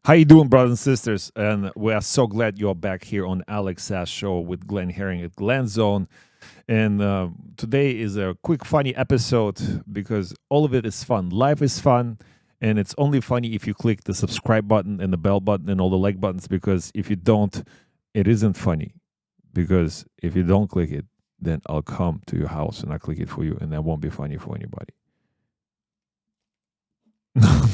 How you doing, brothers and sisters? And we are so glad you're back here on Alex Sass Show with Glenn Herring at Glenn Zone. And today is a quick, funny episode because all of it is fun. Life is fun, and it's only funny if you click the subscribe button and the bell button and all the like buttons. Because if you don't, it isn't funny. Because if you don't click it, then I'll come to your house and I'll click it for you, and that won't be funny for anybody.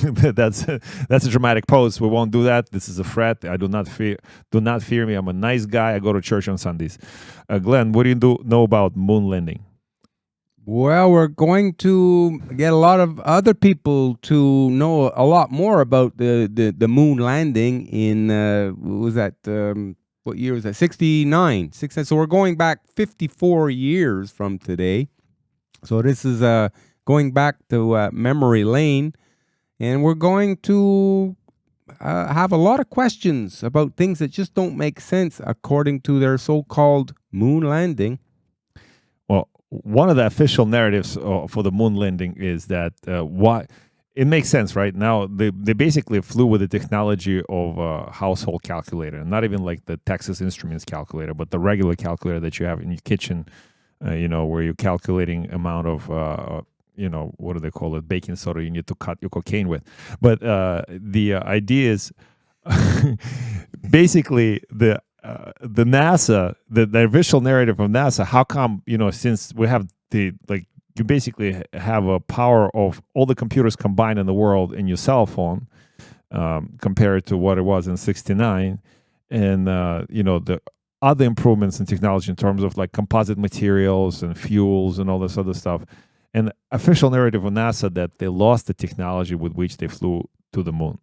that's a dramatic pose. We won't do that. This is a threat. I do not fear me. I'm a nice guy. I go to church on Sundays. Glenn, what do you know about moon landing? Well, we're going to get a lot of other people to know a lot more about the moon landing in what was that? What year was that? 69. So we're going back 54 years from today. So this is going back to memory lane. And we're going to have a lot of questions about things that just don't make sense according to their so-called moon landing. Well, one of the official narratives for the moon landing is that why it makes sense, right? Now, they basically flew with the technology of a household calculator, not even like the Texas Instruments calculator, but the regular calculator that you have in your kitchen, where you're calculating amount of what do they call it? Baking soda you need to cut your cocaine with. But the idea is basically the NASA, the official narrative of NASA. How come since we have you basically have a power of all the computers combined in the world in your cell phone, compared to what it was in '69, and the other improvements in technology in terms of like composite materials and fuels and all this other stuff. And official narrative of NASA that they lost the technology with which they flew to the moon.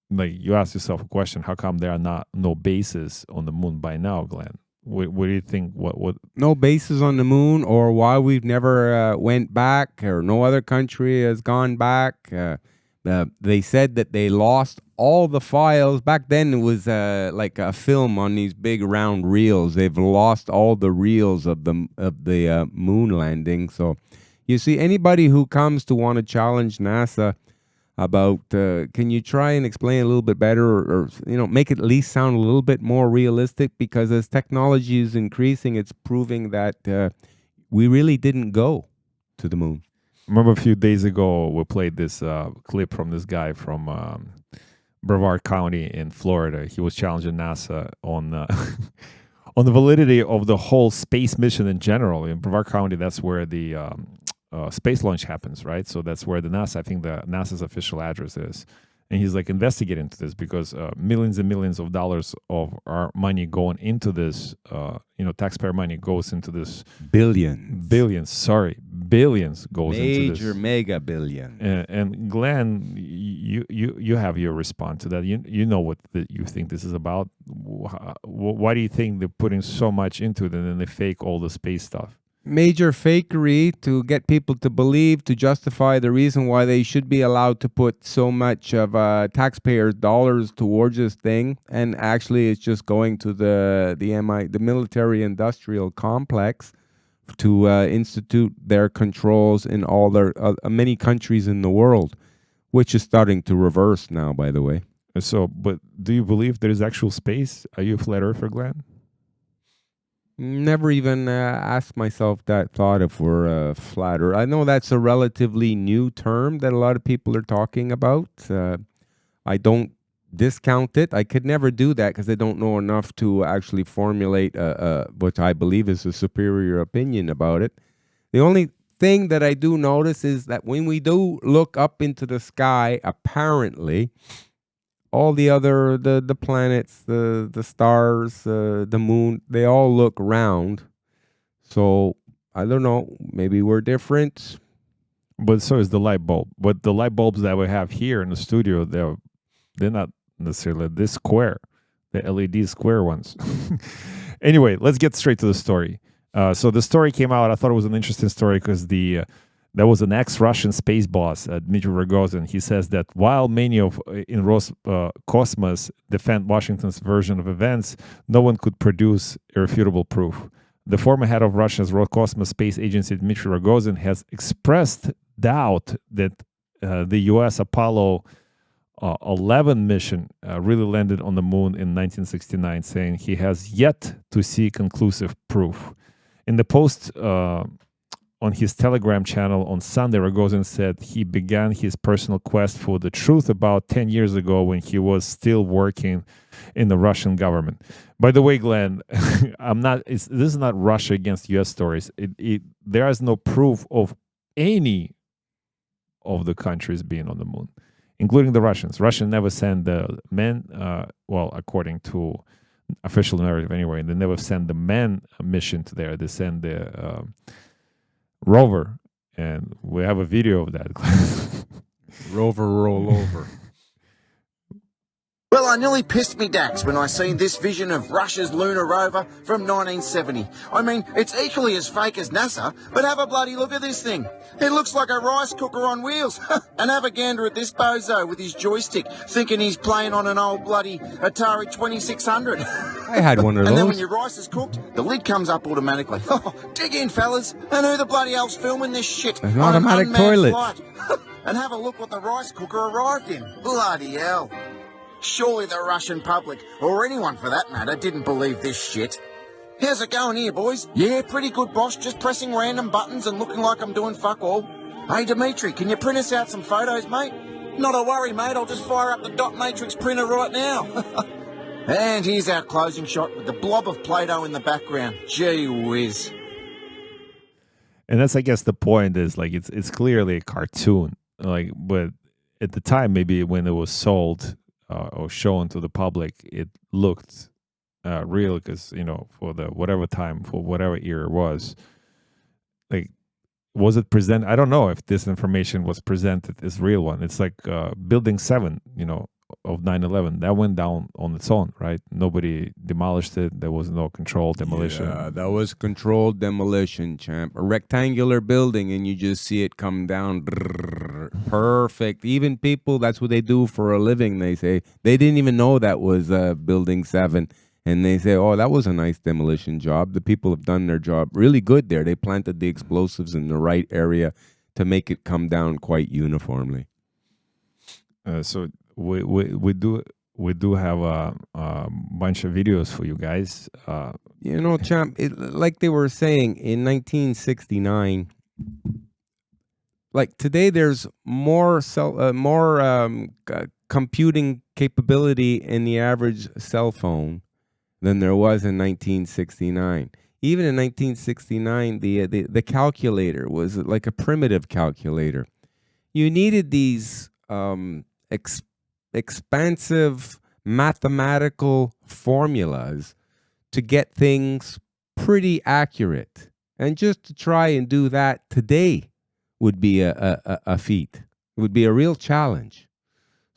Like, you ask yourself a question: how come there are no bases on the moon by now, Glenn? What do you think? What? No bases on the moon, or why we've never went back, or no other country has gone back. They said that they lost all the files. Back then it was like a film on these big round reels. They've lost all the reels of the moon landing. So you see, anybody who comes to want to challenge NASA about, can you try and explain a little bit better, or make it at least sound a little bit more realistic? Because as technology is increasing, it's proving that we really didn't go to the moon. Remember a few days ago, we played this clip from this guy from Brevard County in Florida. He was challenging NASA on on the validity of the whole space mission in general. In Brevard County, that's where the space launch happens, right? So that's where the NASA's official address is. And he's like investigating into this because millions and millions of dollars of our money going into this, taxpayer money goes into this. Billions Goes into this. Major mega billion. And Glenn, you have your response to that. You know what you think this is about. Why do you think they're putting so much into it and then they fake all the space stuff? Major fakery to get people to believe, to justify the reason why they should be allowed to put so much of taxpayers' dollars towards this thing. And actually, it's just going to the military industrial complex to institute their controls in all their many countries in the world, which is starting to reverse now, by the way. So, but do you believe there is actual space? Are you a flat earther, Glenn? Never even asked myself that thought if we're flat earth. I know that's a relatively new term that a lot of people are talking about. I don't discount it. I could never do that because I don't know enough to actually formulate what I believe is a superior opinion about it. The only thing that I do notice is that when we do look up into the sky, apparently all the other the planets, the stars, the moon, they all look round. So I don't know, maybe we're different. But so is the light bulb. But the light bulbs that we have here in the studio, they're not necessarily this square, the LED square ones. Anyway, let's get straight to the story. So the story came out. I thought it was an interesting story because there was an ex-Russian space boss, Dmitry Rogozin. He says that while many in Roscosmos defend Washington's version of events, no one could produce irrefutable proof. The former head of Russia's Roscosmos space agency, Dmitry Rogozin, has expressed doubt that the U.S. Apollo 11 mission really landed on the moon in 1969, saying he has yet to see conclusive proof. In the post on his Telegram channel on Sunday, Rogozin said he began his personal quest for the truth about 10 years ago when he was still working in the Russian government. By the way, Glenn, this is not Russia against U.S. stories. There is no proof of any of the countries being on the moon, including the Russians. Russia never sent the men, well, according to official narrative anyway, they never send the men mission to there. They send the rover, and we have a video of that. Rover roll over. Well, I nearly pissed me dacks when I seen this vision of Russia's lunar rover from 1970. I mean, it's equally as fake as NASA, but have a bloody look at this thing. It looks like a rice cooker on wheels. And have a gander at this bozo with his joystick, thinking he's playing on an old bloody Atari 2600. I had one of those. And then when your rice is cooked, the lid comes up automatically. Dig in, fellas. And who the bloody hell's filming this shit? An automatic toilet. And have a look what the rice cooker arrived in. Bloody hell. Surely the Russian public, or anyone for that matter, didn't believe this shit. How's it going here, boys? Yeah, pretty good, boss. Just pressing random buttons and looking like I'm doing fuck all. Hey, Dmitry, can you print us out some photos, mate? Not a worry, mate. I'll just fire up the dot matrix printer right now. And here's our closing shot with the blob of Play-Doh in the background. Gee whiz. And that's, I guess, the point is, like, it's clearly a cartoon. Like, but at the time, maybe when it was sold or shown to the public, it looked real because, you know, for the whatever time, for whatever era it was, like, was it presented? I don't know if this information was presented as real one. It's like Building 7, you know, of 9/11. That went down on its own, right? Nobody demolished it. There was no controlled demolition. Yeah, that was controlled demolition, champ. A rectangular building, and you just see it come down. Perfect. Even people, that's what they do for a living. They say they didn't even know that was Building 7. And they say, oh, that was a nice demolition job. The people have done their job really good there. They planted the explosives in the right area to make it come down quite uniformly. So we do have a bunch of videos for you guys. You know, champ, like they were saying in 1969, like today there's more computing capability in the average cell phone than there was in 1969. Even in 1969, the calculator was like a primitive calculator. You needed these expansive mathematical formulas to get things pretty accurate. And just to try and do that today would be a feat. It would be a real challenge.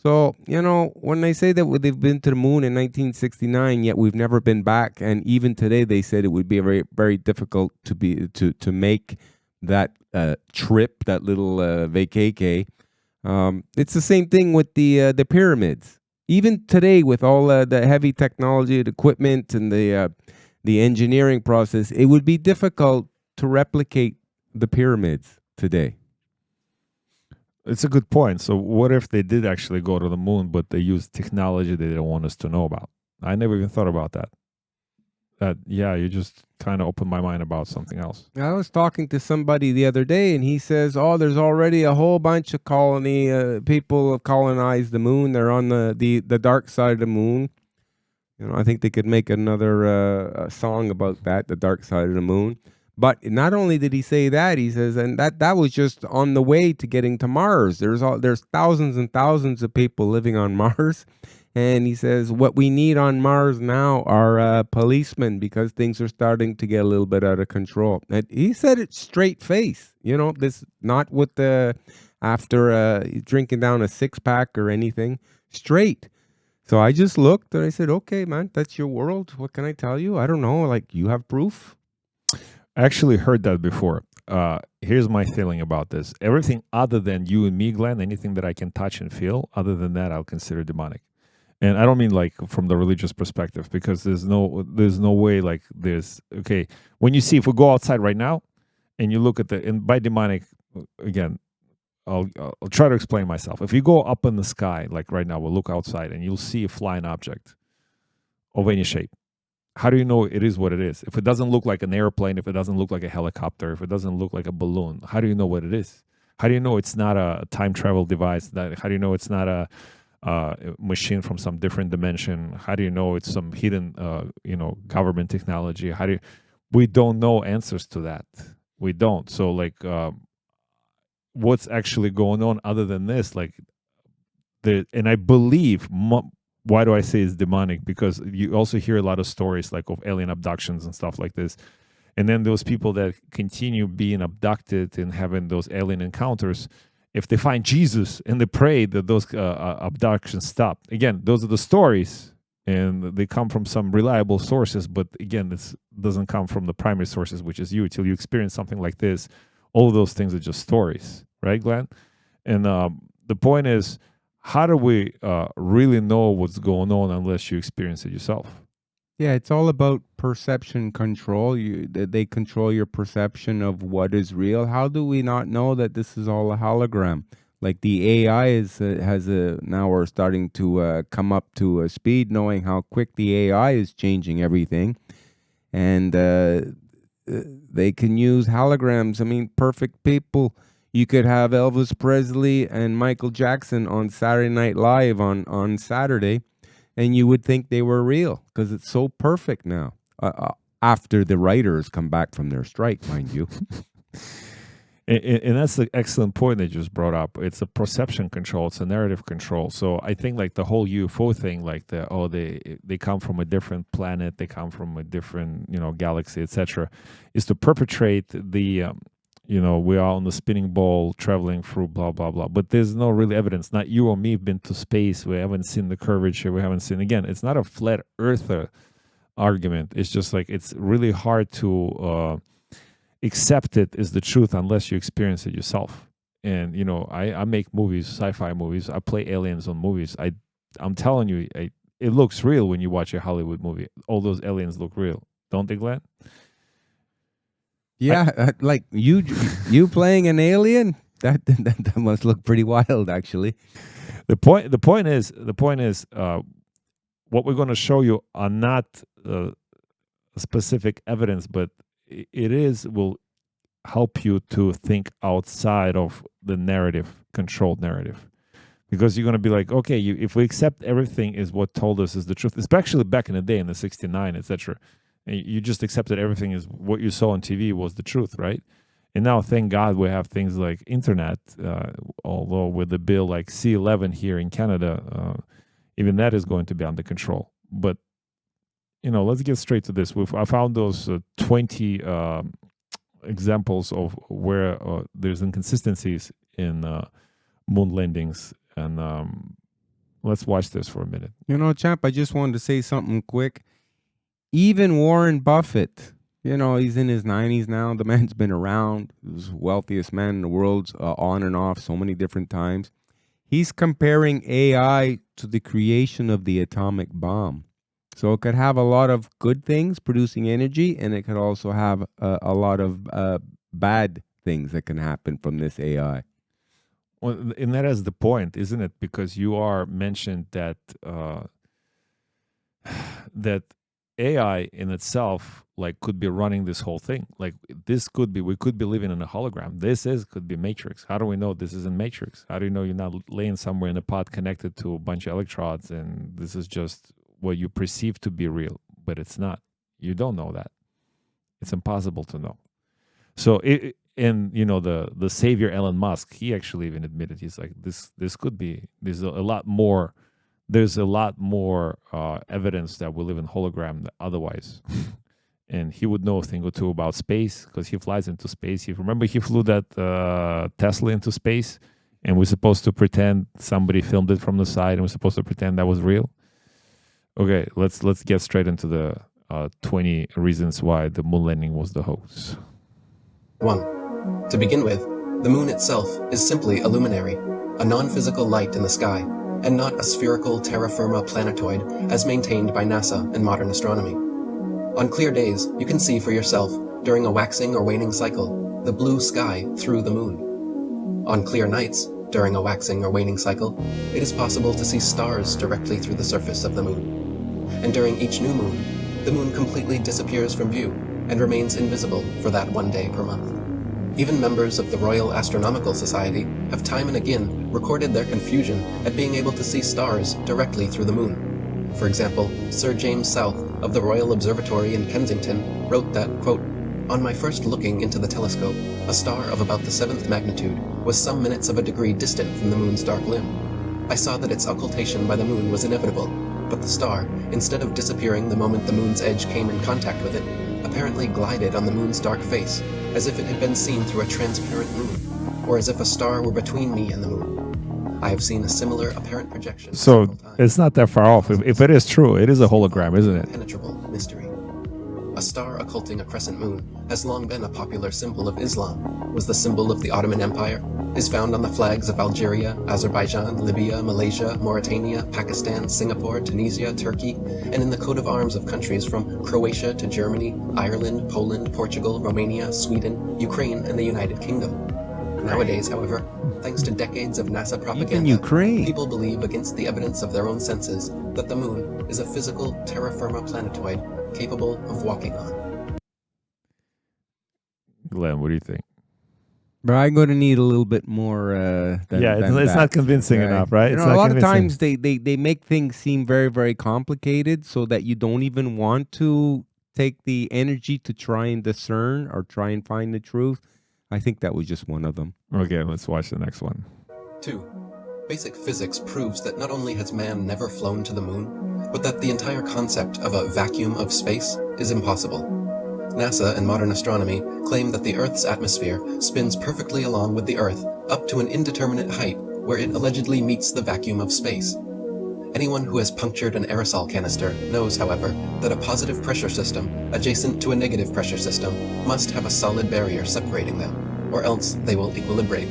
So, you know, when they say that they've been to the moon in 1969, yet we've never been back, and even today they said it would be very, very difficult to make that trip, that little vacay. It's the same thing with the pyramids. Even today, with all the heavy technology, the equipment, and the engineering process, it would be difficult to replicate the pyramids today. It's a good point. So what if they did actually go to the moon, but they used technology they didn't want us to know about? I never even thought about that. Yeah, you just kind of opened my mind about something else. I was talking to somebody the other day, and he says, oh, there's already a whole bunch of people have colonized the moon. They're on the dark side of the moon. You know, I think they could make another song about that, the dark side of the moon. But not only did he say that, he says, and that was just on the way to getting to Mars. There's thousands and thousands of people living on Mars. And he says, what we need on Mars now are policemen because things are starting to get a little bit out of control. And he said it straight face, you know, this not with after drinking down a 6-pack or anything, straight. So I just looked and I said, okay, man, that's your world. What can I tell you? I don't know. Like, you have proof? I actually heard that before. Here's my feeling about this. Everything other than you and me, Glenn, anything that I can touch and feel, other than that, I'll consider demonic. And I don't mean like from the religious perspective, because there's no way like this. Okay, when you see, if we go outside right now and you look at and by demonic, again, I'll try to explain myself. If you go up in the sky, like right now, we'll look outside and you'll see a flying object of any shape. How do you know it is what it is? If it doesn't look like an airplane, if it doesn't look like a helicopter, if it doesn't look like a balloon, how do you know what it is? How do you know it's not a time travel device? How do you know it's not a machine from some different dimension? How do you know it's some hidden, government technology? We don't know answers to that. We don't. So like, what's actually going on other than this? Like, and I believe. Why do I say it's demonic? Because you also hear a lot of stories like of alien abductions and stuff like this. And then those people that continue being abducted and having those alien encounters, if they find Jesus and they pray that those abductions stop. Again, those are the stories and they come from some reliable sources. But again, this doesn't come from the primary sources, which is you. Till you experience something like this, all of those things are just stories. Right, Glenn? And the point is, how do we really know what's going on unless you experience it yourself? Yeah, it's all about perception control. They control your perception of what is real. How do we not know that this is all a hologram? Like the AI now we're starting to come up to a speed, knowing how quick the AI is changing everything, and they can use holograms. I mean, perfect people. You could have Elvis Presley and Michael Jackson on Saturday Night Live on Saturday, and you would think they were real because it's so perfect now. After the writers come back from their strike, mind you. And that's the excellent point they just brought up. It's a perception control. It's a narrative control. So I think like the whole UFO thing, like they come from a different planet, they come from a different galaxy, etc., is to perpetrate the we are on the spinning ball traveling through blah, blah, blah. But there's no real evidence. Not you or me have been to space. We haven't seen the curvature. We haven't seen, again, it's not a flat earther argument. It's just like it's really hard to accept it as the truth unless you experience it yourself. And, I make movies, sci-fi movies. I play aliens on movies. I'm telling you, it looks real when you watch a Hollywood movie. All those aliens look real. Don't they, Glenn? Yeah, like you playing an alien, that must look pretty wild, actually. The point is, what we're going to show you are not specific evidence, but will help you to think outside of the controlled narrative, because you're going to be like, okay, if we accept everything is what told us is the truth, especially back in the day in the 69, etc. You just accepted everything is what you saw on TV was the truth, right? And now, thank God, we have things like internet, although with the bill like C11 here in Canada, even that is going to be under control. But, let's get straight to this. I found those 20 examples of where there's inconsistencies in moon landings. And let's watch this for a minute. Champ, I just wanted to say something quick. Even Warren Buffett, he's in his 90s now. The man's been around. He was the wealthiest man in the world, on and off so many different times. He's comparing AI to the creation of the atomic bomb. So it could have a lot of good things, producing energy, and it could also have a lot of bad things that can happen from this AI. Well, and that is the point, isn't it? Because you are mentioned that that AI in itself could be running this whole thing. Like we could be living in a hologram. Could be Matrix. How do we know this isn't Matrix? How do you know you're not laying somewhere in a pod connected to a bunch of electrodes and this is just what you perceive to be real, but it's not. You don't know that. It's impossible to know. So the savior Elon Musk, he actually even admitted, he's like, this could be, there's a lot more evidence that we live in hologram than otherwise. And he would know a thing or two about space because he flies into space. Remember he flew that Tesla into space, and we're supposed to pretend somebody filmed it from the side, and we're supposed to pretend that was real. Okay, let's get straight into the 20 reasons why the moon landing was the hoax. 1. To begin with, the moon itself is simply a luminary, a non-physical light in the sky, and not a spherical terra firma planetoid as maintained by NASA and modern astronomy. On clear days, you can see for yourself, during a waxing or waning cycle, the blue sky through the moon. On clear nights, during a waxing or waning cycle, it is possible to see stars directly through the surface of the moon. And during each new moon, the moon completely disappears from view and remains invisible for that 1 day per month. Even members of the Royal Astronomical Society have time and again recorded their confusion at being able to see stars directly through the moon. For example, Sir James South of the Royal Observatory in Kensington wrote that, quote, "On my first looking into the telescope, a star of about the 7th magnitude was some minutes of a degree distant from the moon's dark limb. I saw that its occultation by the moon was inevitable, but the star, instead of disappearing the moment the moon's edge came in contact with it, apparently glided on the moon's dark face, as if it had been seen through a transparent moon, or as if a star were between me and the moon. I have seen a similar apparent projection So several times. it's not that far off. If it is true, it is a hologram, isn't it? Impenetrable mystery. A star occulting a crescent moon has long been a popular symbol of Islam, was the symbol of the Ottoman Empire, is found on the flags of Algeria, Azerbaijan, Libya, Malaysia, Mauritania, Pakistan, Singapore, Tunisia, Turkey, and in the coat of arms of countries from Croatia to Germany, Ireland, Poland, Portugal, Romania, Sweden, Ukraine, and the United Kingdom. Nowadays, however, thanks to decades of NASA propaganda, Even Ukraine. people believe against the evidence of their own senses that the moon is a physical terra firma planetoid capable of walking on. Glenn, what do you think? But I'm going to need a little bit more. Than It's that. not convincing enough, right? You It's know, not a lot of convincing. times they make things seem very, very complicated so that you don't even want to take the energy to try and discern or try and find the truth. I think that was just one of them. Okay, let's watch the next one. 2. Basic physics proves that not only has man never flown to the moon, but that the entire concept of a vacuum of space is impossible. NASA and modern astronomy claim that the Earth's atmosphere spins perfectly along with the Earth up to an indeterminate height where it allegedly meets the vacuum of space. Anyone who has punctured an aerosol canister knows, however, that a positive pressure system adjacent to a negative pressure system must have a solid barrier separating them, or else they will equilibrate.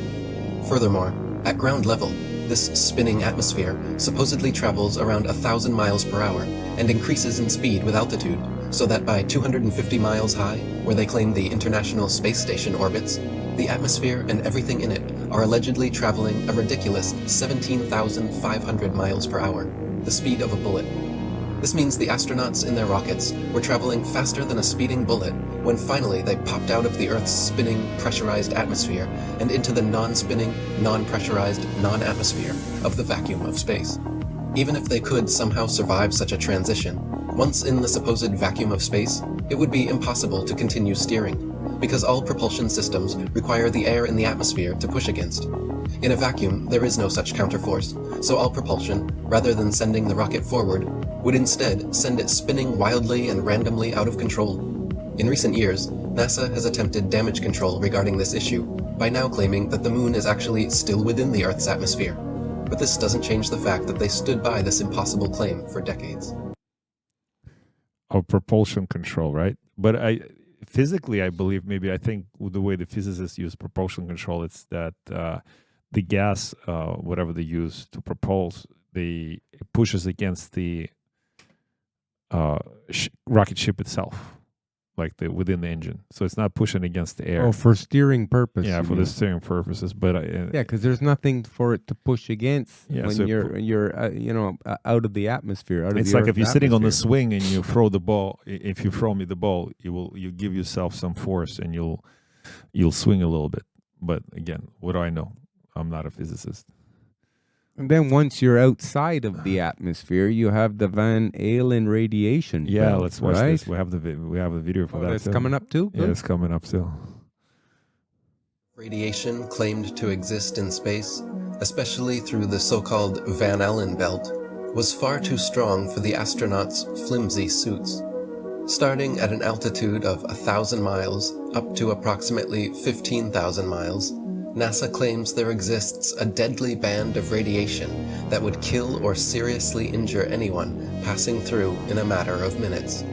Furthermore, at ground level, this spinning atmosphere supposedly travels around 1,000 miles per hour and increases in speed with altitude, so that by 250 miles high, where they claim the International Space Station orbits, the atmosphere and everything in it are allegedly traveling a ridiculous 17,500 miles per hour, the speed of a bullet. This means the astronauts in their rockets were traveling faster than a speeding bullet when finally they popped out of the Earth's spinning, pressurized atmosphere and into the non-spinning, non-pressurized, non-atmosphere of the vacuum of space. Even if they could somehow survive such a transition, once in the supposed vacuum of space, it would be impossible to continue steering, because all propulsion systems require the air in the atmosphere to push against. In a vacuum, there is no such counterforce, so all propulsion, rather than sending the rocket forward, would instead send it spinning wildly and randomly out of control. In recent years, NASA has attempted damage control regarding this issue, by now claiming that the moon is actually still within the Earth's atmosphere. But this doesn't change the fact that they stood by this impossible claim for decades. Of propulsion control, right? But physically, I believe, maybe I think the way the physicists use propulsion control, it's that the gas, whatever they use to propulse, it pushes against the rocket ship itself, like within the engine. So it's not pushing against the air. Oh, for steering purposes. Yeah, for the steering purposes. But yeah, because there's nothing for it to push against when so you're out of the atmosphere. It's like if you're sitting on the swing and you throw the ball. If you throw me the ball, you give yourself some force and you'll swing a little bit. But again, what do I know? I'm not a physicist. And then once you're outside of the atmosphere, you have the Van Allen radiation. Yeah, belt, let's watch right? this. We have the video for that. That's too. coming up too. Yeah, it's coming up too. Radiation claimed to exist in space, especially through the so-called Van Allen belt, was far too strong for the astronauts' flimsy suits. Starting at an altitude of 1,000 miles up to approximately 15,000 miles, NASA claims there exists a deadly band of radiation that would kill or seriously injure anyone passing through in a matter of minutes.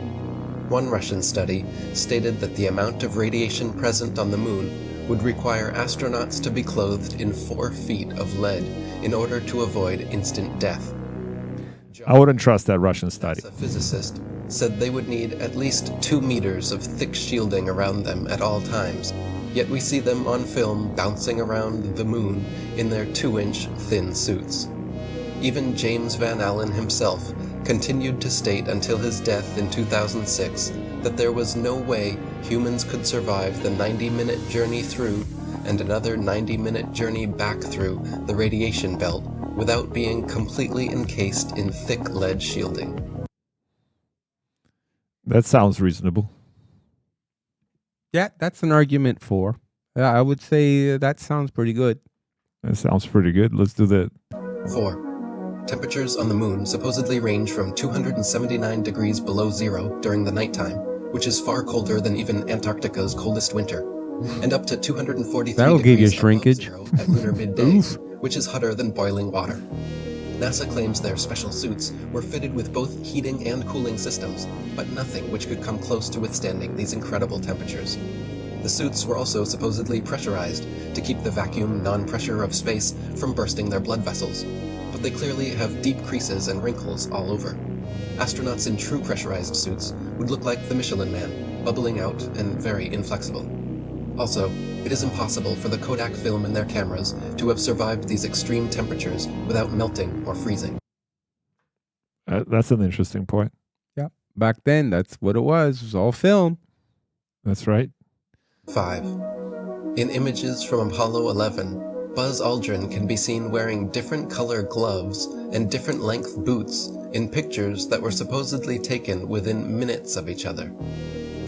One Russian study stated that the amount of radiation present on the moon would require astronauts to be clothed in 4 feet of lead in order to avoid instant death. I wouldn't trust that Russian study. A physicist said they would need at least 2 meters of thick shielding around them at all times, yet we see them on film bouncing around the moon in their 2-inch thin suits. Even James Van Allen himself continued to state until his death in 2006 that there was no way humans could survive the 90-minute journey through and another 90-minute journey back through the radiation belt without being completely encased in thick lead shielding. That sounds reasonable. Yeah, that's an argument for. I would say that sounds pretty good. That sounds pretty good. Let's do that. 4. Temperatures on the moon supposedly range from 279 degrees below zero during the nighttime, which is far colder than even Antarctica's coldest winter, and up to 243 That'll give you degrees shrinkage. above zero at lunar midday, which is hotter than boiling water. NASA claims their special suits were fitted with both heating and cooling systems, but nothing which could come close to withstanding these incredible temperatures. The suits were also supposedly pressurized to keep the vacuum non-pressure of space from bursting their blood vessels, but they clearly have deep creases and wrinkles all over. Astronauts in true pressurized suits would look like the Michelin Man, bubbling out and very inflexible. Also, it is impossible for the Kodak film in their cameras to have survived these extreme temperatures without melting or freezing. That's an interesting point. Yeah. Back then, that's what it was all film. That's right. 5. In images from Apollo 11, Buzz Aldrin can be seen wearing different color gloves and different length boots in pictures that were supposedly taken within minutes of each other.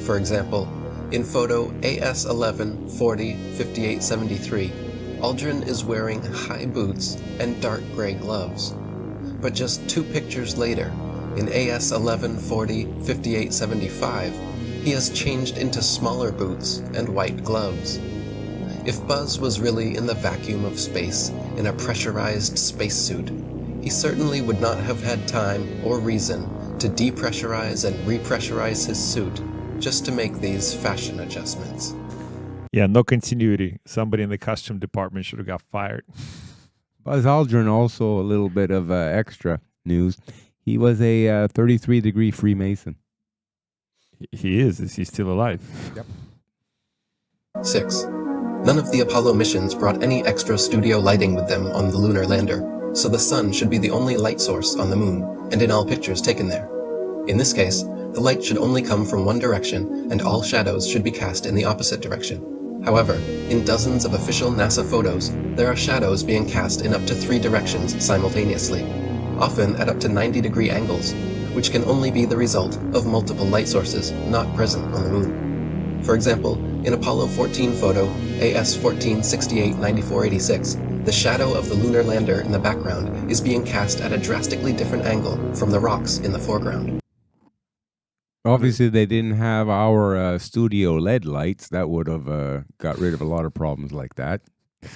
For example, in photo AS11405873, Aldrin is wearing high boots and dark gray gloves. But just 2 pictures later, in AS11405875, he has changed into smaller boots and white gloves. If Buzz was really in the vacuum of space in a pressurized spacesuit, he certainly would not have had time or reason to depressurize and repressurize his suit just to make these fashion adjustments. Yeah, no continuity. Somebody in the costume department should have got fired. Buzz Aldrin, also a little bit of extra news. He was a 33-degree Freemason. He is. Is he still alive? Yep. 6. None of the Apollo missions brought any extra studio lighting with them on the lunar lander, so the sun should be the only light source on the moon and in all pictures taken there. In this case, the light should only come from one direction and all shadows should be cast in the opposite direction. However, in dozens of official NASA photos, there are shadows being cast in up to 3 directions simultaneously, often at up to 90-degree angles, which can only be the result of multiple light sources not present on the moon. For example, in Apollo 14 photo AS14689486, the shadow of the lunar lander in the background is being cast at a drastically different angle from the rocks in the foreground. Obviously, they didn't have our studio LED lights. That would have got rid of a lot of problems like that.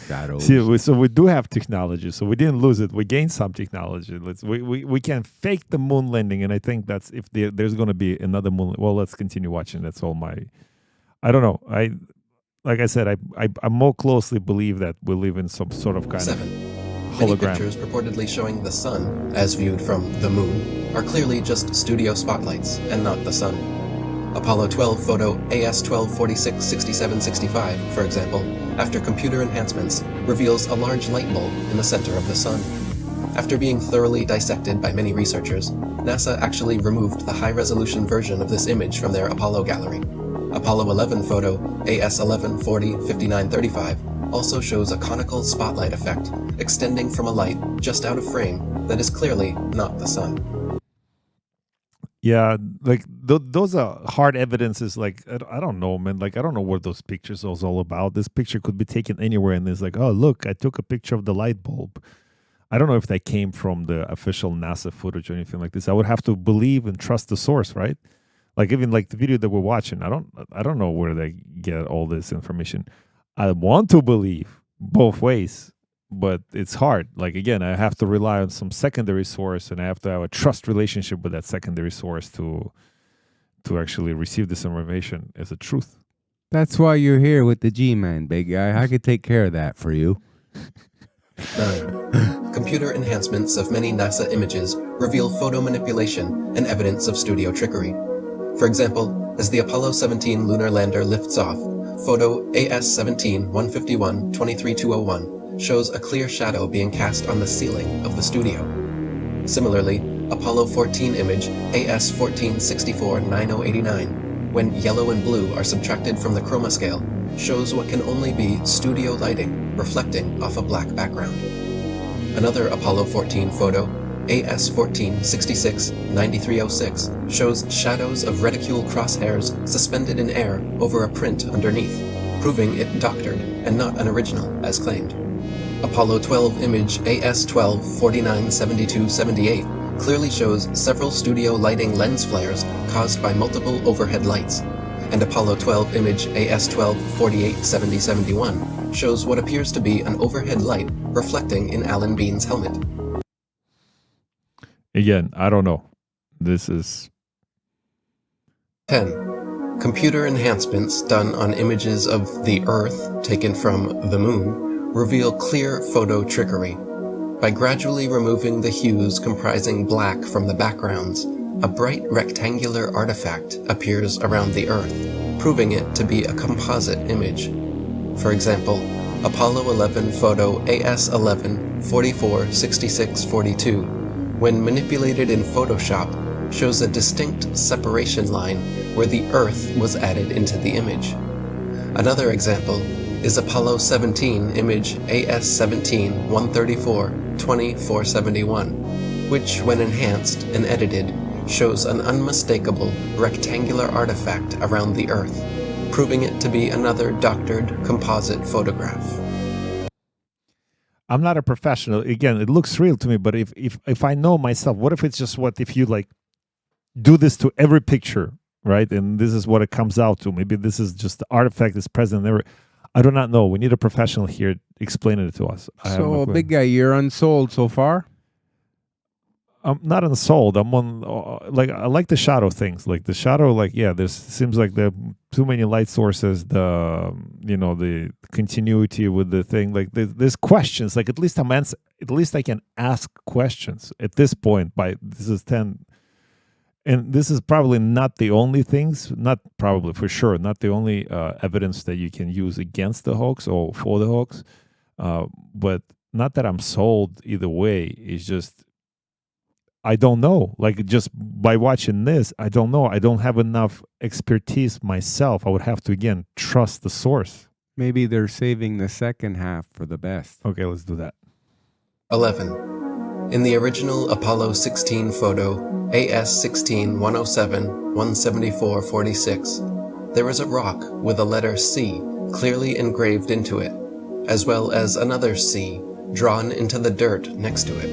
Shadows. See, so we do have technology, so we didn't lose it. We gained some technology. We can fake the moon landing, and I think that's if there's going to be another moon. Well, let's continue watching. That's all my. I don't know. Like I said, I more closely believe that we live in some sort of kind 7. of Many hologram. pictures purportedly showing the sun, as viewed from the moon, are clearly just studio spotlights and not the sun. Apollo 12 photo AS12466765, for example, after computer enhancements, reveals a large light bulb in the center of the sun. After being thoroughly dissected by many researchers, NASA actually removed the high-resolution version of this image from their Apollo gallery. Apollo 11 photo AS11405935 also shows a conical spotlight effect extending from a light just out of frame that is clearly not the sun. Yeah, like those are hard evidences. Like I don't know, man. Like I don't know what those pictures was all about. This picture could be taken anywhere, and it's like, oh look, I took a picture of the light bulb. I don't know if that came from the official NASA footage or anything like this. I would have to believe and trust the source, right? Like even like the video that we're watching, I don't know where they get all this information. I want to believe both ways, but it's hard. Like again, I have to rely on some secondary source, and I have to have a trust relationship with that secondary source to actually receive this information as a truth. That's why you're here with the G-Man, big guy. I could take care of that for you. 9. Computer enhancements of many NASA images reveal photo manipulation and evidence of studio trickery. For example, as the Apollo 17 lunar lander lifts off, photo AS17-151-23201 shows a clear shadow being cast on the ceiling of the studio. Similarly, Apollo 14 image AS1464-9089, when yellow and blue are subtracted from the chroma scale, shows what can only be studio lighting reflecting off a black background. Another Apollo 14 photo, AS1466-9306, shows shadows of reticule crosshairs suspended in air over a print underneath, proving it doctored and not an original as claimed. Apollo 12 image AS12-497278 clearly shows several studio lighting lens flares caused by multiple overhead lights, and Apollo 12 image AS12-487071 shows what appears to be an overhead light reflecting in Alan Bean's helmet. Again, I don't know. This is 10. Computer enhancements done on images of the Earth taken from the Moon reveal clear photo trickery. By gradually removing the hues comprising black from the backgrounds, a bright rectangular artifact appears around the Earth, proving it to be a composite image. For example, Apollo 11 photo AS11-446642, when manipulated in Photoshop, shows a distinct separation line where the Earth was added into the image. Another example is Apollo 17 image AS17-134-2471, which, when enhanced and edited, shows an unmistakable rectangular artifact around the Earth, proving it to be another doctored composite photograph. I'm not a professional. Again, it looks real to me, but if I know myself, what if it's just if you like do this to every picture, right? And this is what it comes out to. Maybe this is just the artifact that's present there. I do not know. We need a professional here explaining it to us. So, big guy, you're unsold so far? I'm not unsold. I'm on I like the shadow things. Like the shadow, there seems like there are too many light sources. The continuity with the thing. Like there's questions. Like at least I can ask questions at this point. This is 10, and this is probably not the only things. Not probably for sure. Not the only evidence that you can use against the hoax or for the hoax. But not that I'm sold either way. It's just, I don't know. Like just by watching this, I don't know. I don't have enough expertise myself. I would have to, again, trust the source. Maybe they're saving the second half for the best. Okay, let's do that. 11. In the original Apollo 16 photo, AS16-107-174-46, there is a rock with a letter C clearly engraved into it, as well as another C drawn into the dirt next to it.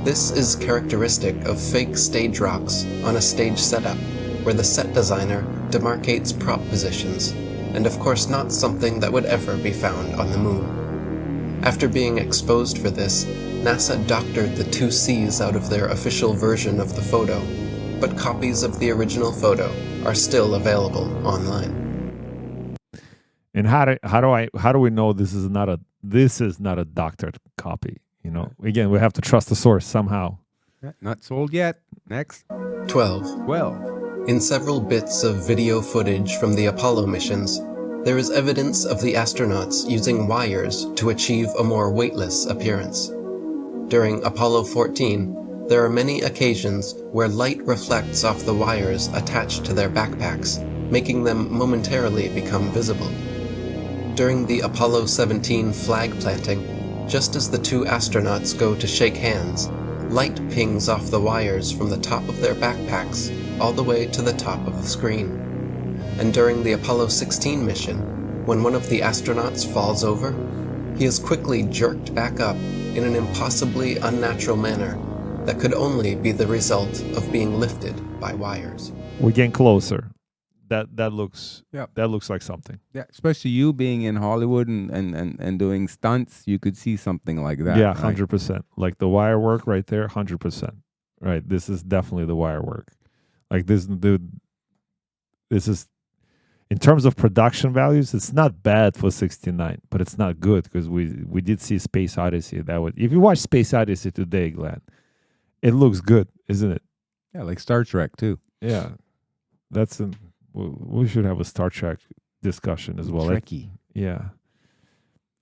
This is characteristic of fake stage rocks on a stage setup, where the set designer demarcates prop positions, and of course not something that would ever be found on the moon. After being exposed for this, NASA doctored the two C's out of their official version of the photo, but copies of the original photo are still available online. And how do we know this is not a doctored copy? Again, we have to trust the source somehow. Not sold yet. Next. 12. Well, in several bits of video footage from the Apollo missions, there is evidence of the astronauts using wires to achieve a more weightless appearance. During Apollo 14, there are many occasions where light reflects off the wires attached to their backpacks, making them momentarily become visible. During the Apollo 17 flag planting, just as the two astronauts go to shake hands, light pings off the wires from the top of their backpacks all the way to the top of the screen. And during the Apollo 16 mission, when one of the astronauts falls over, he is quickly jerked back up in an impossibly unnatural manner that could only be the result of being lifted by wires. We're getting closer. That looks Yep. that looks like something. yeah, especially you being in Hollywood and doing stunts, you could see something like that. Yeah, right? 100%. Like the wire work right there, 100%. Right. This is definitely the wire work. Like this is, in terms of production values, it's not bad for 69, but it's not good because we did see Space Odyssey. If you watch Space Odyssey today, Glenn, it looks good, isn't it? Yeah, like Star Trek too. Yeah. We should have a Star Trek discussion as well. Tricky. Yeah.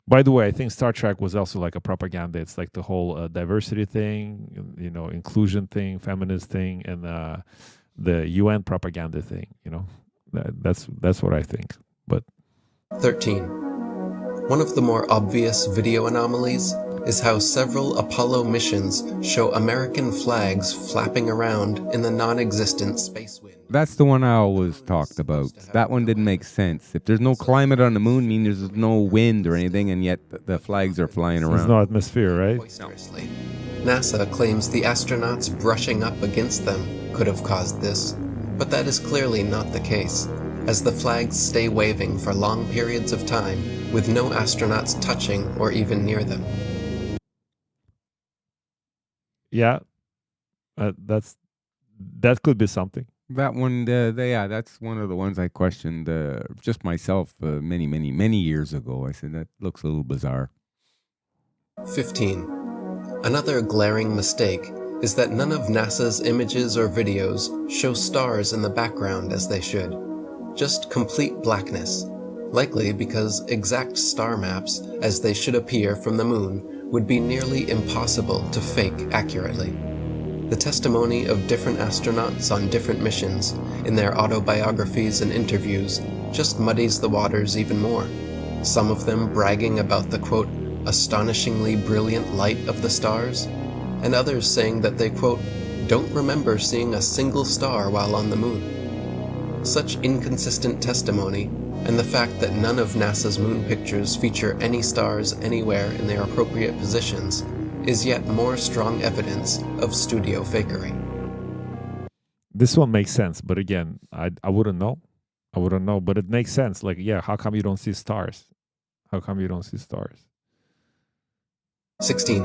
By the way, I think Star Trek was also like a propaganda. It's like the whole diversity thing, inclusion thing, feminist thing, and the UN propaganda thing. That's what I think. But 13. One of the more obvious video anomalies is how several Apollo missions show American flags flapping around in the non-existent space wind. That's the one I always talked about. That one didn't make sense. If there's no climate on the moon, there's no wind or anything, and yet the flags are flying there's around. no atmosphere, right? Boisterously. NASA claims the astronauts brushing up against them could have caused this, but that is clearly not the case, as the flags stay waving for long periods of time with no astronauts touching or even near them. Yeah, that could be something. That one, that's one of the ones I questioned just myself many, many, many years ago. I said, that looks a little bizarre. 15. Another glaring mistake is that none of NASA's images or videos show stars in the background as they should. Just complete blackness, likely because exact star maps, as they should appear from the moon, would be nearly impossible to fake accurately. The testimony of different astronauts on different missions in their autobiographies and interviews just muddies the waters even more, some of them bragging about the, quote, astonishingly brilliant light of the stars, and others saying that they, quote, don't remember seeing a single star while on the moon. Such inconsistent testimony, and the fact that none of NASA's moon pictures feature any stars anywhere in their appropriate positions, is yet more strong evidence of studio fakery. This one makes sense, but again, I wouldn't know. But it makes sense. Like, yeah, how come you don't see stars? 16.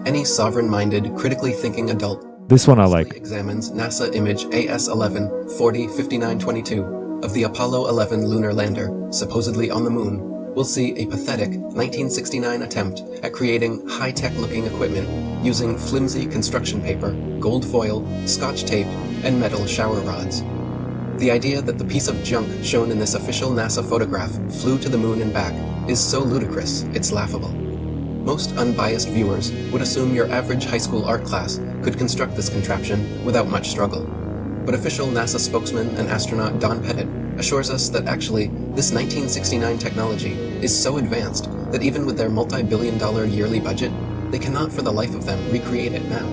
Any sovereign-minded, critically thinking adult This one I like. examines NASA image AS11 405922 of the Apollo 11 lunar lander, supposedly on the moon, will see a pathetic 1969 attempt at creating high-tech looking equipment using flimsy construction paper, gold foil, Scotch tape, and metal shower rods. The idea that the piece of junk shown in this official NASA photograph flew to the moon and back is so ludicrous, it's laughable. Most unbiased viewers would assume your average high school art class could construct this contraption without much struggle. But official NASA spokesman and astronaut Don Pettit assures us that actually this 1969 technology is so advanced that even with their multi-billion-dollar yearly budget, they cannot for the life of them recreate it now.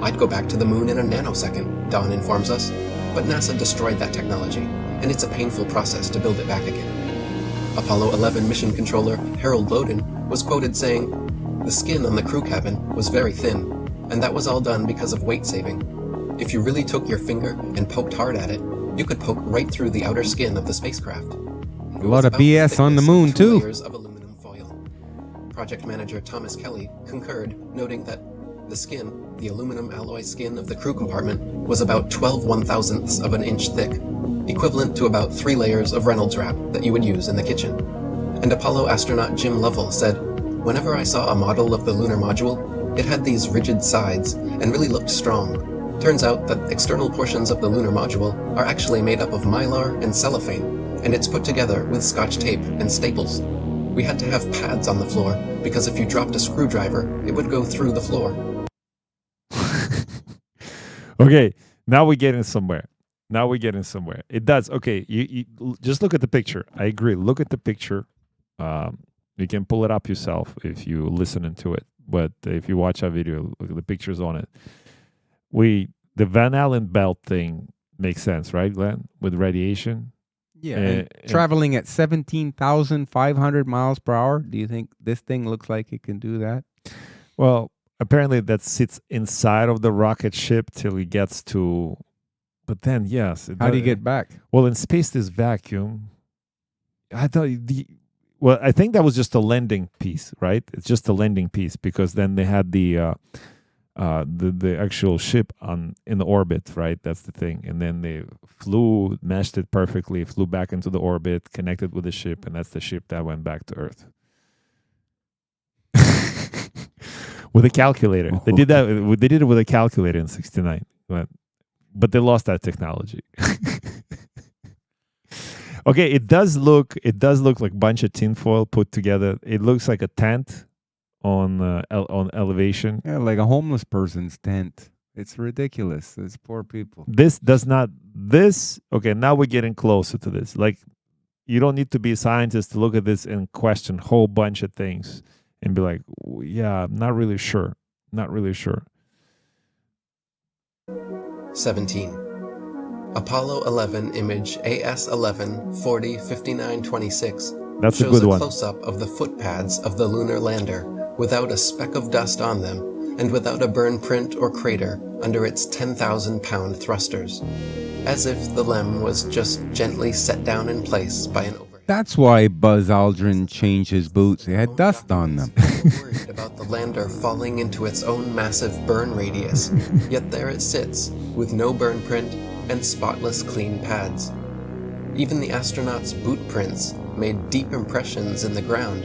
I'd go back to the moon in a nanosecond, Don informs us, but NASA destroyed that technology, and it's a painful process to build it back again. Apollo 11 mission controller Harold Loden was quoted saying, "The skin on the crew cabin was very thin, and that was all done because of weight saving. If you really took your finger and poked hard at it, you could poke right through the outer skin of the spacecraft." A lot of BS on the moon, too. Layers of aluminum foil. Project manager Thomas Kelly concurred, noting that the skin, the aluminum alloy skin of the crew compartment, was about 12 1,000ths of an inch thick, equivalent to about 3 layers of Reynolds wrap that you would use in the kitchen. And Apollo astronaut Jim Lovell said, "Whenever I saw a model of the lunar module, it had these rigid sides and really looked strong. Turns out that external portions of the lunar module are actually made up of mylar and cellophane, and it's put together with Scotch tape and staples. We had to have pads on the floor because if you dropped a screwdriver, it would go through the floor." Okay, now we're getting somewhere. It does. Okay, you just look at the picture. I agree. Look at the picture. You can pull it up yourself if you listening to it. But if you watch our video, look at the pictures on it. The Van Allen belt thing makes sense, right, Glenn? With radiation. Yeah, and traveling at 17,500 miles per hour. Do you think this thing looks like it can do that? Well, apparently that sits inside of the rocket ship till it gets to. But then, yes. How do you get back? Well, in space, there's vacuum. I thought Well, I think that was just a landing piece, right? It's just a landing piece because then they had the actual ship in the orbit, right? That's the thing. And then they meshed it perfectly, flew back into the orbit, connected with the ship, and that's the ship that went back to Earth. With a calculator. They did that. They did it with a calculator in '69, but they lost that technology. Okay, it does look like a bunch of tinfoil put together. It looks like a tent on on elevation. Yeah, like a homeless person's tent. It's ridiculous. It's poor people. This does not this okay, now we're getting closer to this. Like you don't need to be a scientist to look at this and question a whole bunch of things and be like, yeah, I'm not really sure. Not really sure. 17. Apollo 11 image AS11 40 59 26 That's a shows good one. close-up of the footpads of the lunar lander without a speck of dust on them and without a burn print or crater under its 10,000-pound thrusters, as if the LEM was just gently set down in place by an overhead. That's why Buzz Aldrin changed his boots. They had dust on them. Worried about the lander falling into its own massive burn radius, yet there it sits, with no burn print and spotless clean pads. Even the astronauts' boot prints made deep impressions in the ground,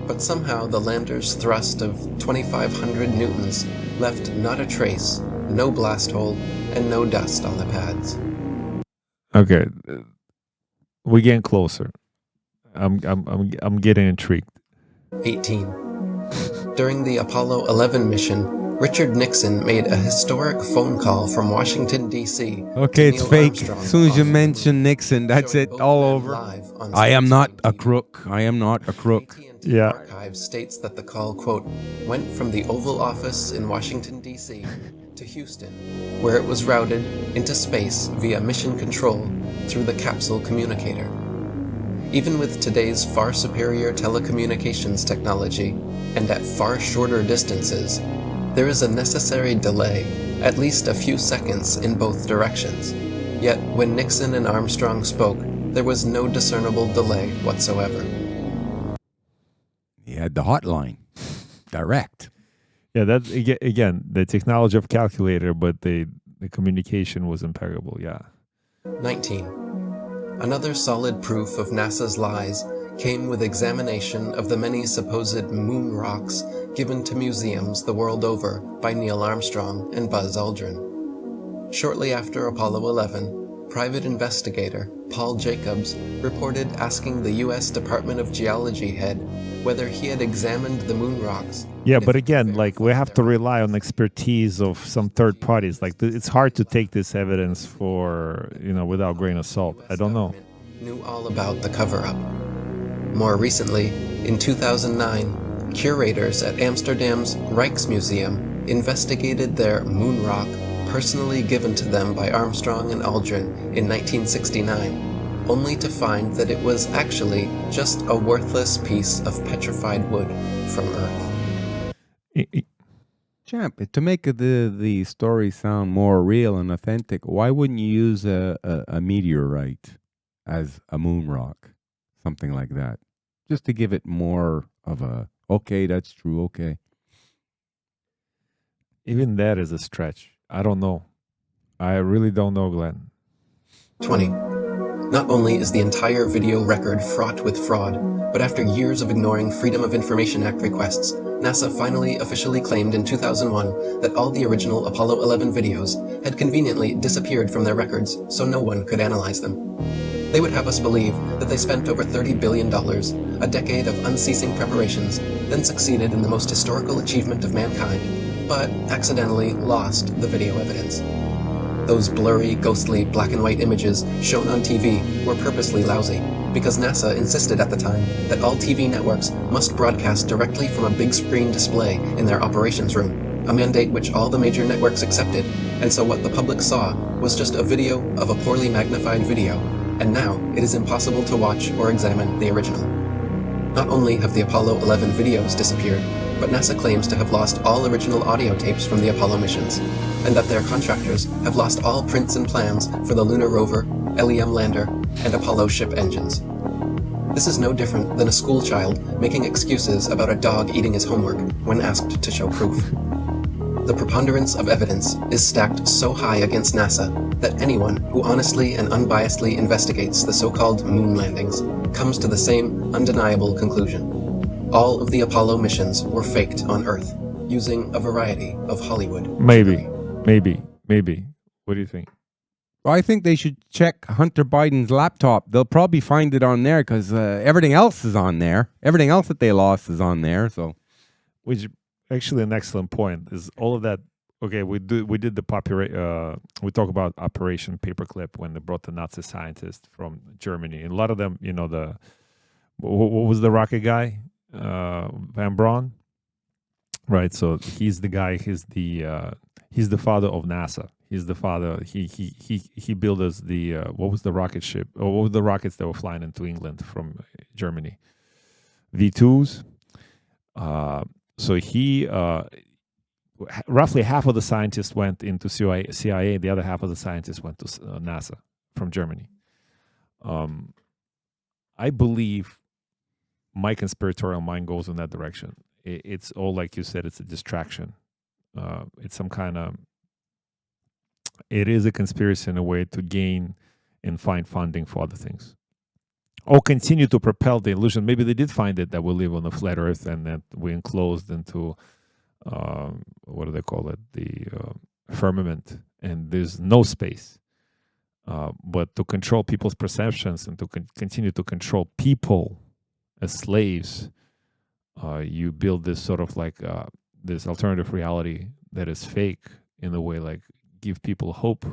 but somehow the lander's thrust of 2,500 newtons left not a trace, no blast hole, and no dust on the pads. Okay. We're getting closer. I'm getting intrigued. 18. During the Apollo 11 mission, Richard Nixon made a historic phone call from Washington, D.C. Okay, to it's Neil fake. Armstrong As soon as you off- mention Nixon, that's showing it. both All men over. live on I am not Sputnik a TV. crook. I am not a crook. AT&T Yeah. Archive states that the call, quote, went from the Oval Office in Washington, D.C. to Houston, where it was routed into space via mission control through the capsule communicator. Even with today's far superior telecommunications technology, and at far shorter distances, there is a necessary delay, at least a few seconds in both directions. Yet when Nixon and Armstrong spoke, there was no discernible delay whatsoever. He had the hotline. Direct. Yeah, that again, the technology of calculator, but the communication was impeccable. Yeah. 19. Another solid proof of NASA's lies came with examination of the many supposed moon rocks given to museums the world over by Neil Armstrong and Buzz Aldrin. Shortly after Apollo 11, private investigator Paul Jacobs reported asking the U.S. Department of Geology head whether he had examined the moon rocks. Yeah, if but he again, could like we verify have their to rely on expertise of some third parties. Like it's hard to take this evidence for, without grain of salt. I don't know. Knew all about the cover-up. More recently, in 2009, curators at Amsterdam's Rijksmuseum investigated their moon rock personally given to them by Armstrong and Aldrin in 1969, only to find that it was actually just a worthless piece of petrified wood from Earth. Champ, to make the story sound more real and authentic, why wouldn't you use a meteorite as a moon rock? Something like that. Just to give it more of a, okay, that's true, okay. Even that is a stretch. I don't know. I really don't know, Glenn. 20. Not only is the entire video record fraught with fraud, but after years of ignoring Freedom of Information Act requests, NASA finally officially claimed in 2001 that all the original Apollo 11 videos had conveniently disappeared from their records so no one could analyze them. They would have us believe that they spent over $30 billion, a decade of unceasing preparations, then succeeded in the most historical achievement of mankind, but accidentally lost the video evidence. Those blurry, ghostly, black and white images shown on TV were purposely lousy, because NASA insisted at the time that all TV networks must broadcast directly from a big screen display in their operations room, a mandate which all the major networks accepted, and so what the public saw was just a video of a poorly magnified video, and now it is impossible to watch or examine the original. Not only have the Apollo 11 videos disappeared, but NASA claims to have lost all original audio tapes from the Apollo missions, and that their contractors have lost all prints and plans for the lunar rover, LEM lander, and Apollo ship engines. This is no different than a school child making excuses about a dog eating his homework when asked to show proof. The preponderance of evidence is stacked so high against NASA that anyone who honestly and unbiasedly investigates the so-called moon landings comes to the same undeniable conclusion. All of the Apollo missions were faked on Earth, using a variety of Hollywood. Maybe. What do you think? I think they should check Hunter Biden's laptop. They'll probably find it on there because everything else is on there. Everything else that they lost is on there. So, which actually an excellent point is all of that. Okay, we did the we talk about Operation Paperclip when they brought the Nazi scientists from Germany, and a lot of them, you know, what was the rocket guy, Van Braun, right? So he's the guy. He's the father of NASA. He's the father. He built us the what was the rocket ship? Or what were the rockets that were flying into England from Germany? V2s. So he roughly half of the scientists went into CIA. The other half of the scientists went to NASA from Germany. I believe my conspiratorial mind goes in that direction. It's all, like you said, it's a distraction. It's some kind of, it is a conspiracy in a way to gain and find funding for other things, or continue to propel the illusion. Maybe they did find it that we live on a flat Earth and that we're enclosed into what do they call it, the firmament, and there's no space. But to control people's perceptions and to continue to control people as slaves, you build this sort of like this alternative reality that is fake in a way, like give people hope.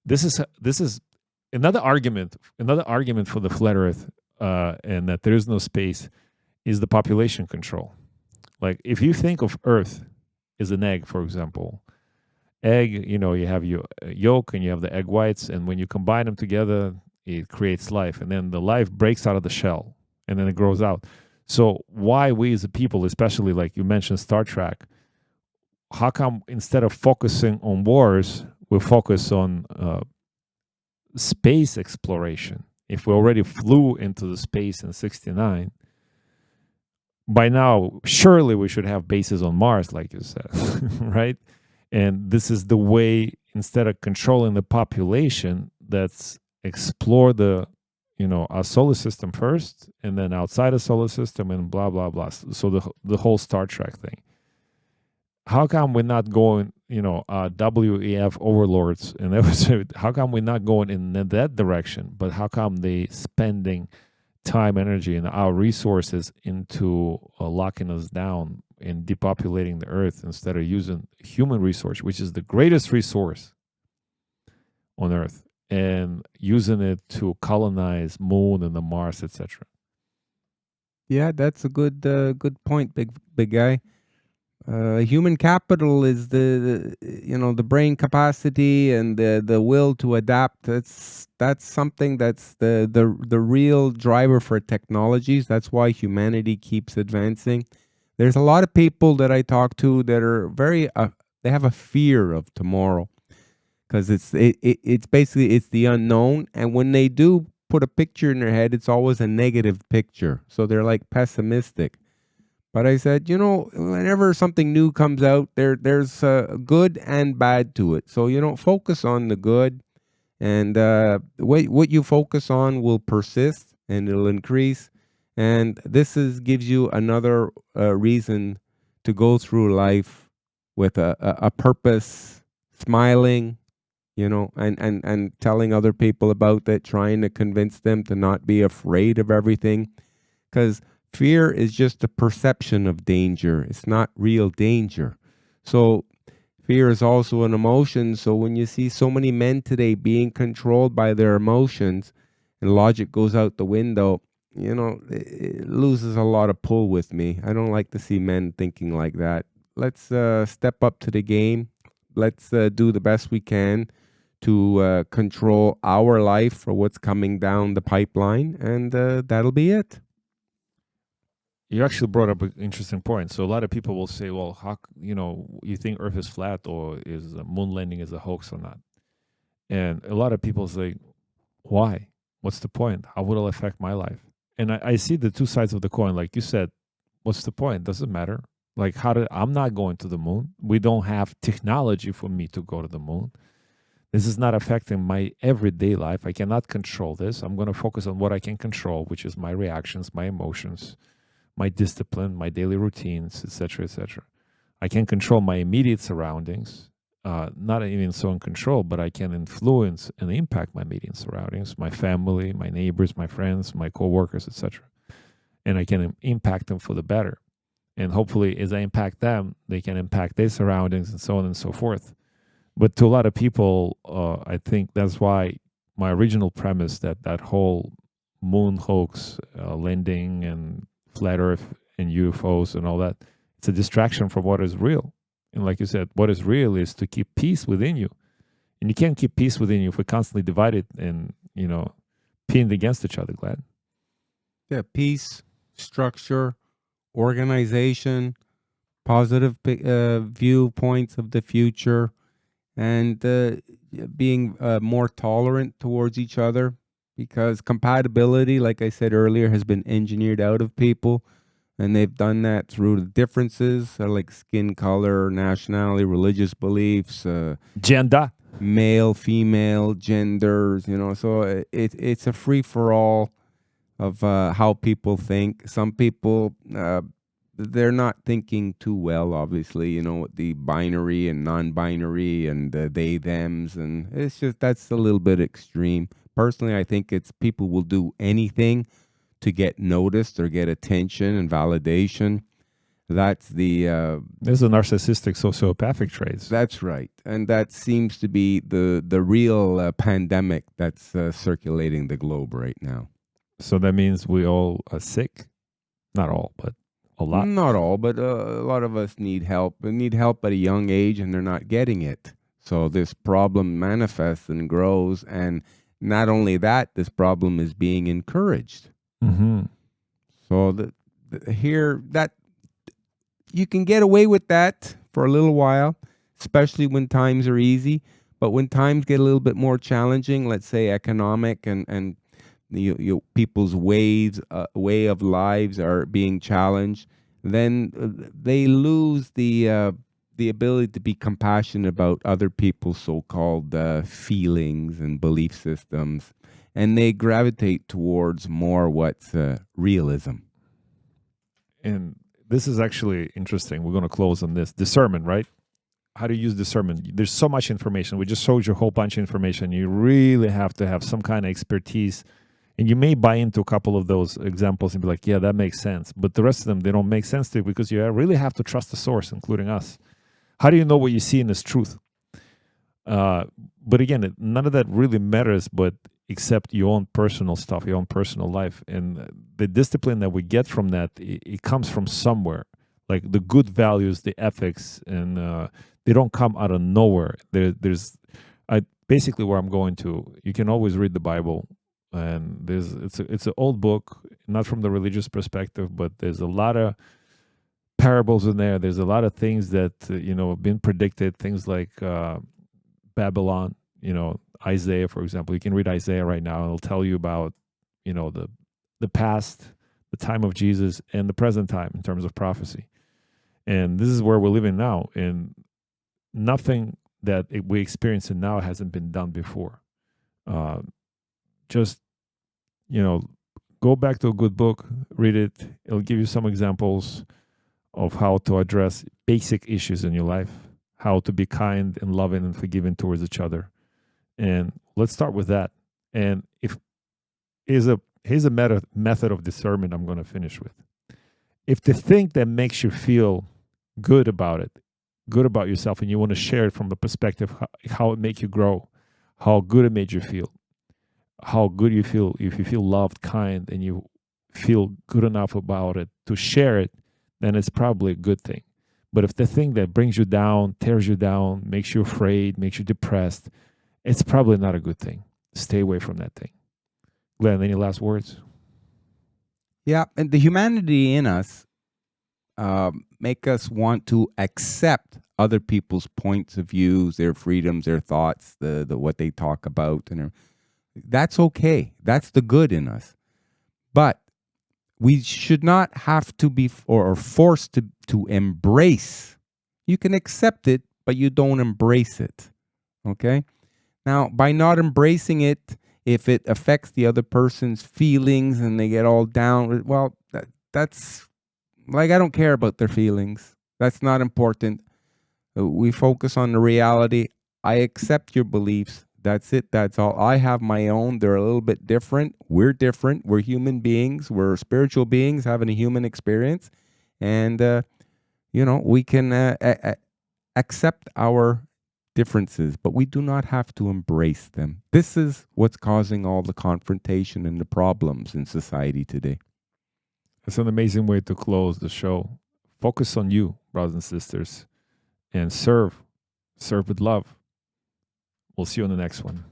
This is another argument for the flat Earth and that there is no space is the population control. Like if you think of Earth as an egg, for example, egg, you know, you have your yolk and you have the egg whites, and when you combine them together, it creates life, and then the life breaks out of the shell and then it grows out. So why we as a people, especially like you mentioned Star Trek, how come instead of focusing on wars, we focus on space exploration? If we already flew into the space in 1969, by now, surely we should have bases on Mars, like you said, right? And this is the way, instead of controlling the population, that's explore the, you know, our solar system first, and then outside the solar system, and blah, blah, blah. So the whole Star Trek thing. How come we're not going, you know, WEF overlords, and how come we're not going in that direction? But how come they spending time, energy, and our resources into locking us down and depopulating the Earth instead of using human resource, which is the greatest resource on Earth, and using it to colonize Moon and the Mars, etc. yeah, that's a good point, big guy. Human capital is the you know, the brain capacity and the will to adapt. That's something that's the real driver for technologies. That's why humanity keeps advancing. There's a lot of people that I talk to that are very they have a fear of tomorrow because it's basically it's the unknown, and when they do put a picture in their head, it's always a negative picture. So they're like pessimistic. But I said, you know, whenever something new comes out, there's good and bad to it. So, you know, focus on the good, and what you focus on will persist and it'll increase. And this gives you another reason to go through life with a purpose, smiling, you know, and telling other people about it, trying to convince them to not be afraid of everything. Because fear is just a perception of danger. It's not real danger. So fear is also an emotion. So when you see so many men today being controlled by their emotions and logic goes out the window, you know, it loses a lot of pull with me. I don't like to see men thinking like that. Let's step up to the game. Let's do the best we can to control our life for what's coming down the pipeline, and that'll be it. You actually brought up an interesting point. So a lot of people will say, well, how, you know, you think Earth is flat, or is moon landing is a hoax or not? And a lot of people say, why? What's the point? How will it affect my life? And I see the two sides of the coin. Like you said, what's the point? Doesn't matter. Like, I'm not going to the moon. We don't have technology for me to go to the moon. This is not affecting my everyday life. I cannot control this. I'm going to focus on what I can control, which is my reactions, my emotions, my discipline, my daily routines, etc., etc. I can control my immediate surroundings. not even so in control, but I can influence and impact my immediate surroundings, my family, my neighbors, my friends, my coworkers, etc. And I can impact them for the better. And hopefully, as I impact them, they can impact their surroundings and so on and so forth. But to a lot of people, I think that's why my original premise that whole moon hoax, landing and flat Earth and UFOs and all that, it's a distraction from what is real. And like you said, what is real is to keep peace within you. And you can't keep peace within you if we're constantly divided and, pinned against each other, Glad. Yeah, peace, structure, organization, positive viewpoints of the future, and being more tolerant towards each other, because compatibility, like I said earlier, has been engineered out of people, and they've done that through the differences like skin color, nationality, religious beliefs, Gender. male, female, genders, so it's a free-for-all of how people think. Some people, they're not thinking too well, obviously, the binary and non-binary and they, thems, and it's just, that's a little bit extreme. Personally, I think it's people will do anything to get noticed or get attention and validation. That's the... There's a narcissistic sociopathic traits. That's right. And that seems to be the real pandemic that's circulating the globe right now. So that means we all are sick? Not all, but a lot. Not all, but a lot of us need help. We need help at a young age, and they're not getting it. So this problem manifests and grows. And not only that, this problem is being encouraged. Mm-hmm. So here, that you can get away with that for a little while, especially when times are easy. But when times get a little bit more challenging, let's say economic and people's way of lives are being challenged, then they lose the ability to be compassionate about other people's so-called feelings and belief systems, and they gravitate towards more what's realism. And this is actually interesting. We're going to close on this. Discernment, right? How to use discernment. There's so much information. We just showed you a whole bunch of information. You really have to have some kind of expertise. And you may buy into a couple of those examples and be like, yeah, that makes sense. But the rest of them, they don't make sense to you because you really have to trust the source, including us. How do you know what you see in is truth? But again, none of that really matters, but except your own personal stuff, your own personal life. And the discipline that we get from that, it comes from somewhere. Like the good values, the ethics, and they don't come out of nowhere. Basically where I'm going to, you can always read the Bible. And it's an old book, not from the religious perspective, but there's a lot of parables in there. There's a lot of things that have been predicted. Things like Babylon, Isaiah, for example. You can read Isaiah right now, and it'll tell you about the past, the time of Jesus, and the present time in terms of prophecy. And this is where we're living now, and nothing that we experience now hasn't been done before. Just go back to a good book, read it. It'll give you some examples of how to address basic issues in your life, how to be kind and loving and forgiving towards each other. And let's start with that. And here's a method of discernment I'm going to finish with. If the thing that makes you feel good about it, good about yourself, and you want to share it from the perspective how it made you grow, how good it made you feel, how good you feel, if you feel loved, kind, and you feel good enough about it to share it, then it's probably a good thing. But if the thing that brings you down, tears you down, makes you afraid, makes you depressed, it's probably not a good thing. Stay away from that thing. Glenn, any last words? Yeah, and the humanity in us make us want to accept other people's points of views, their freedoms, their thoughts, the what they talk about, and that's okay. That's the good in us. But we should not have to be or forced to embrace. You can accept it, but you don't embrace it. Okay? Now, by not embracing it, if it affects the other person's feelings and they get all down, well, that's like, I don't care about their feelings. That's not important. We focus on the reality. I accept your beliefs. That's it. That's all. I have my own. They're a little bit different. We're different. We're human beings. We're spiritual beings having a human experience. And, we can accept our differences, but we do not have to embrace them. This is what's causing all the confrontation and the problems in society today. It's an amazing way to close the show. Focus on you, brothers and sisters, and serve with love. We'll see you on the next one.